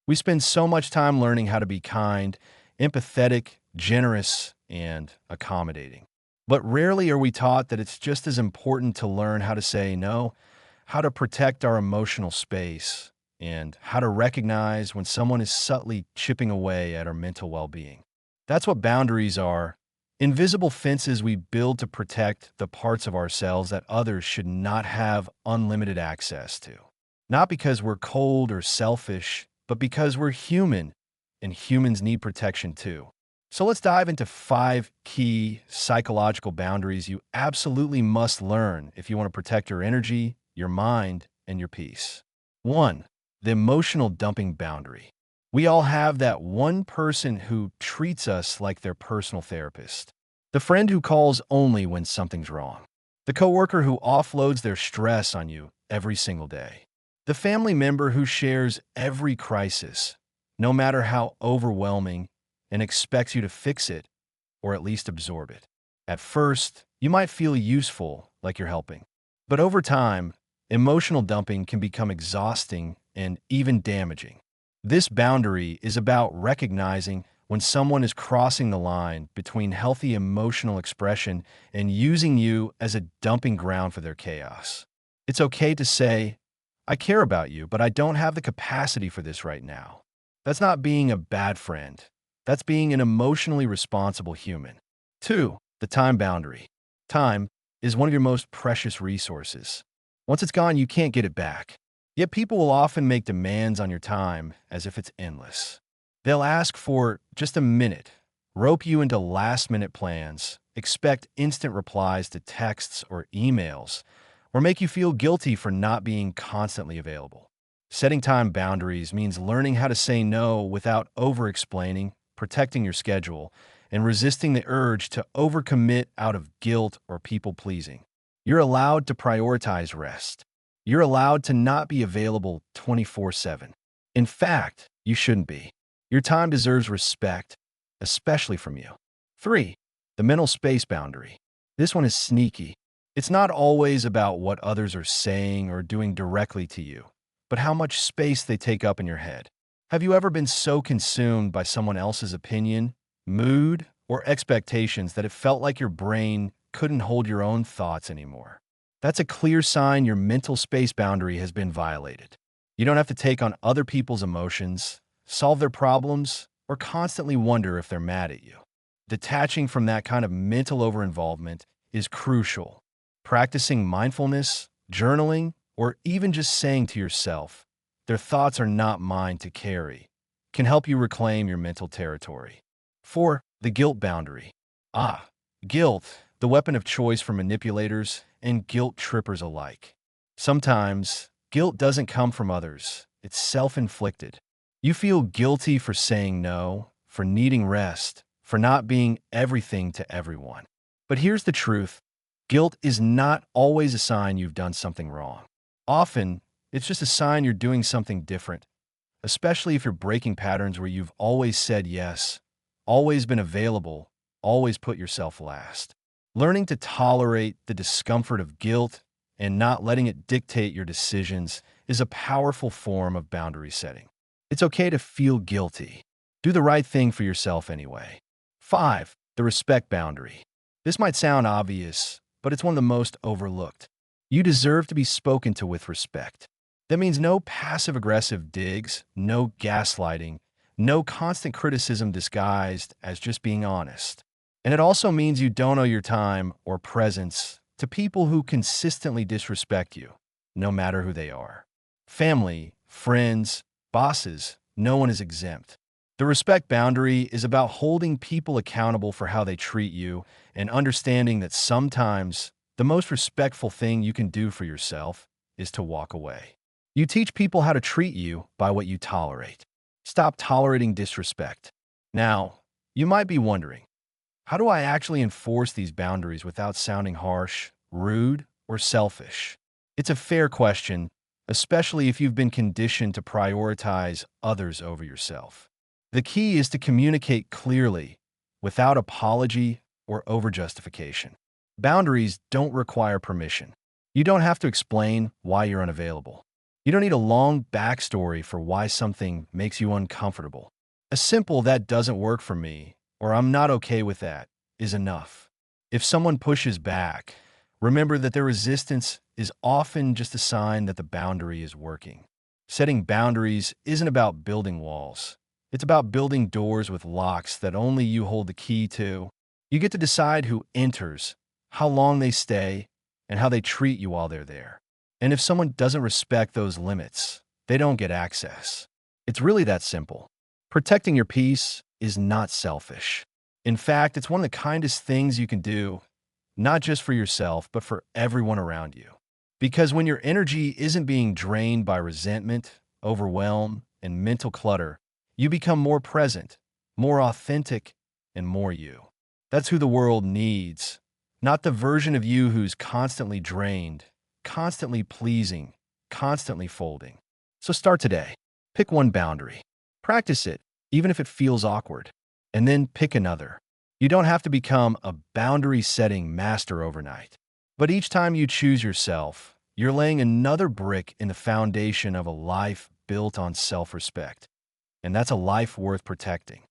We spend so much time learning how to be kind, empathetic, generous, and accommodating. But rarely are we taught that it's just as important to learn how to say no, how to protect our emotional space, and how to recognize when someone is subtly chipping away at our mental well being. That's what boundaries are: invisible fences we build to protect the parts of ourselves that others should not have unlimited access to. Not because we're cold or selfish, but because we're human, and humans need protection too. So let's dive into 5 key psychological boundaries you absolutely must learn if you want to protect your energy, your mind, and your peace. 1. The emotional dumping boundary. We all have that one person who treats us like their personal therapist. The friend who calls only when something's wrong. The coworker who offloads their stress on you every single day. The family member who shares every crisis, no matter how overwhelming, and expects you to fix it or at least absorb it. At first, you might feel useful, like you're helping. But over time, emotional dumping can become exhausting and even damaging. This boundary is about recognizing when someone is crossing the line between healthy emotional expression and using you as a dumping ground for their chaos. It's okay to say, I care about you, but I don't have the capacity for this right now. That's not being a bad friend. That's being an emotionally responsible human. 2. The time boundary. Time is one of your most precious resources. Once it's gone, you can't get it back. Yet people will often make demands on your time as if it's endless. They'll ask for just a minute, rope you into last-minute plans, expect instant replies to texts or emails, or make you feel guilty for not being constantly available. Setting time boundaries means learning how to say no without over-explaining, protecting your schedule, and resisting the urge to overcommit out of guilt or people-pleasing. You're allowed to prioritize rest. You're allowed to not be available 24/7. In fact, you shouldn't be. Your time deserves respect, especially from you. 3. The mental space boundary. This one is sneaky. It's not always about what others are saying or doing directly to you, but how much space they take up in your head. Have you ever been so consumed by someone else's opinion, mood, or expectations that it felt like your brain couldn't hold your own thoughts anymore? That's a clear sign your mental space boundary has been violated. You don't have to take on other people's emotions, solve their problems, or constantly wonder if they're mad at you. Detaching from that kind of mental overinvolvement is crucial. Practicing mindfulness, journaling, or even just saying to yourself, their thoughts are not mine to carry, can help you reclaim your mental territory. 4. The guilt boundary. Guilt, the weapon of choice for manipulators and guilt trippers alike. Sometimes, guilt doesn't come from others, it's self-inflicted. You feel guilty for saying no, for needing rest, for not being everything to everyone. But here's the truth: guilt is not always a sign you've done something wrong. Often, it's just a sign you're doing something different, especially if you're breaking patterns where you've always said yes, always been available, always put yourself last. Learning to tolerate the discomfort of guilt and not letting it dictate your decisions is a powerful form of boundary setting. It's okay to feel guilty. Do the right thing for yourself anyway. 5. The respect boundary. This might sound obvious, but it's one of the most overlooked. You deserve to be spoken to with respect. That means no passive-aggressive digs, no gaslighting, no constant criticism disguised as just being honest. And it also means you don't owe your time or presence to people who consistently disrespect you, no matter who they are. Family, friends, bosses, no one is exempt. The respect boundary is about holding people accountable for how they treat you and understanding that sometimes the most respectful thing you can do for yourself is to walk away. You teach people how to treat you by what you tolerate. Stop tolerating disrespect. Now, you might be wondering, how do I actually enforce these boundaries without sounding harsh, rude, or selfish? It's a fair question, especially if you've been conditioned to prioritize others over yourself. The key is to communicate clearly, without apology or overjustification. Boundaries don't require permission. You don't have to explain why you're unavailable. You don't need a long backstory for why something makes you uncomfortable. A simple "that doesn't work for me" or "I'm not okay with that" is enough. If someone pushes back, remember that their resistance is often just a sign that the boundary is working. Setting boundaries isn't about building walls. It's about building doors with locks that only you hold the key to. You get to decide who enters, how long they stay, and how they treat you while they're there. And if someone doesn't respect those limits, they don't get access. It's really that simple. Protecting your peace is not selfish. In fact, it's one of the kindest things you can do, not just for yourself, but for everyone around you. Because when your energy isn't being drained by resentment, overwhelm, and mental clutter, you become more present, more authentic, and more you. That's who the world needs, not the version of you who's constantly drained, constantly pleasing, constantly folding. So start today. Pick one boundary. Practice it, even if it feels awkward. And then pick another. You don't have to become a boundary-setting master overnight. But each time you choose yourself, you're laying another brick in the foundation of a life built on self-respect. And that's a life worth protecting.